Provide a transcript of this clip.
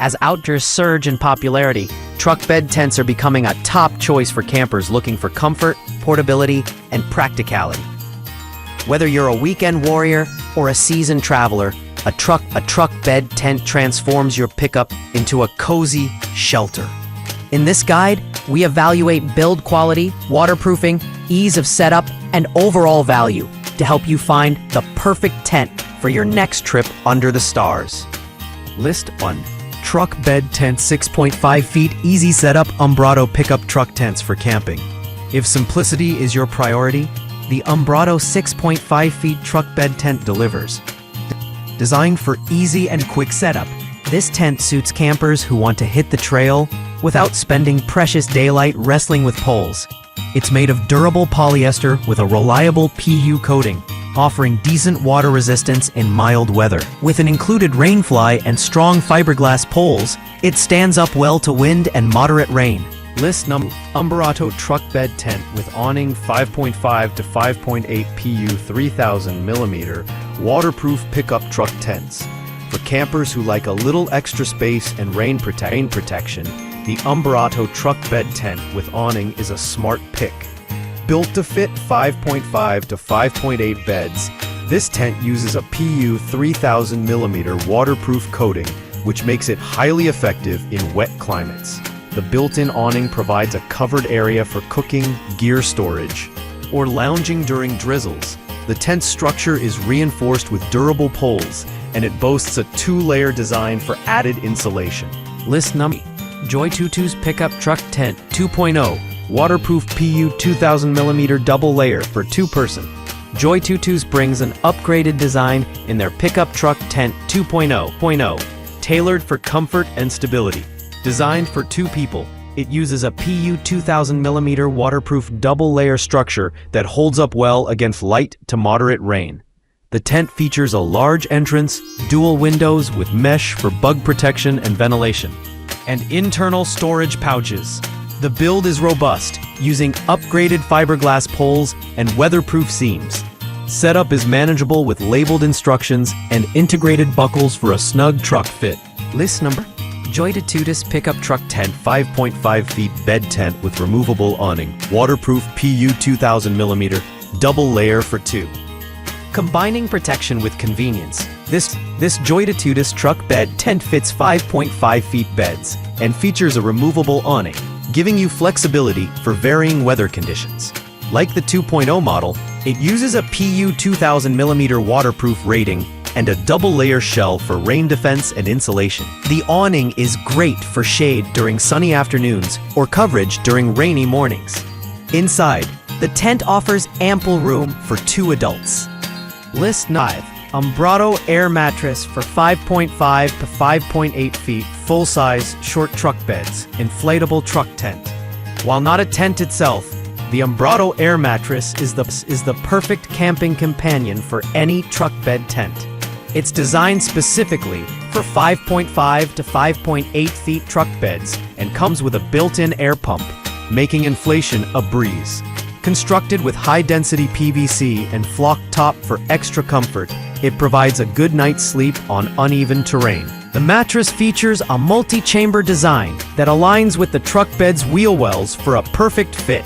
As outdoors surge in popularity, truck bed tents are becoming a top choice for campers looking for comfort, portability, and practicality. Whether you're a weekend warrior or a seasoned traveler, a truck bed tent transforms your pickup into a cozy shelter. In this guide, we evaluate build quality, waterproofing, ease of setup, and overall value to help you find the perfect tent for your next trip under the stars. List 1. Truck bed tent 6.5 feet easy setup Umbrauto pickup truck tents for camping. If simplicity is your priority, the Umbrauto 6.5 feet truck bed tent delivers. Designed for easy and quick setup, this tent suits campers who want to hit the trail without spending precious daylight wrestling with poles. It's made of durable polyester with a reliable PU coating, offering decent water resistance in mild weather. With an included rainfly and strong fiberglass poles, it stands up well to wind and moderate rain. List number: Umbrauto truck bed tent with awning 5.5 to 5.8 PU 3000 mm waterproof pickup truck tents. For campers who like a little extra space and rain protection, the Umbrauto truck bed tent with awning is a smart pick. Built to fit 5.5 to 5.8 beds, this tent uses a PU 3000 mm waterproof coating, which makes it highly effective in wet climates. The built-in awning provides a covered area for cooking, gear storage, or lounging during drizzles. The tent's structure is reinforced with durable poles, and it boasts a 2-layer design for added insulation. List number: joytutus pickup truck tent 2.0. Waterproof PU 2000 mm double layer for 2-person. joytutus brings an upgraded design in their pickup truck tent 2.0, tailored for comfort and stability. Designed for 2 people, it uses a PU 2000 mm waterproof double layer structure that holds up well against light to moderate rain. The tent features a large entrance, dual windows with mesh for bug protection and ventilation, and internal storage pouches. The build is robust, using upgraded fiberglass poles and weatherproof seams. Setup is manageable with labeled instructions and integrated buckles for a snug truck fit. List number: joytutus pickup truck tent 5.5 feet bed tent with removable awning, waterproof PU 2000 mm double layer for 2. Combining protection with convenience, this joytutus truck bed tent fits 5.5 feet beds and features a removable awning, giving you flexibility for varying weather conditions. Like the 2.0 model, it uses a PU 2000 mm waterproof rating and a double-layer shell for rain defense and insulation. The awning is great for shade during sunny afternoons or coverage during rainy mornings. Inside, the tent offers ample room for 2 adults. List 9. Umbrauto air mattress for 5.5 to 5.8 feet full-size short truck beds, inflatable truck tent. While not a tent itself, the Umbrauto air mattress is the perfect camping companion for any truck bed tent. It's designed specifically for 5.5 to 5.8 feet truck beds and comes with a built-in air pump, making inflation a breeze. Constructed with high-density PVC and flock top for extra comfort, it provides a good night's sleep on uneven terrain. The mattress features a multi-chamber design that aligns with the truck bed's wheel wells for a perfect fit.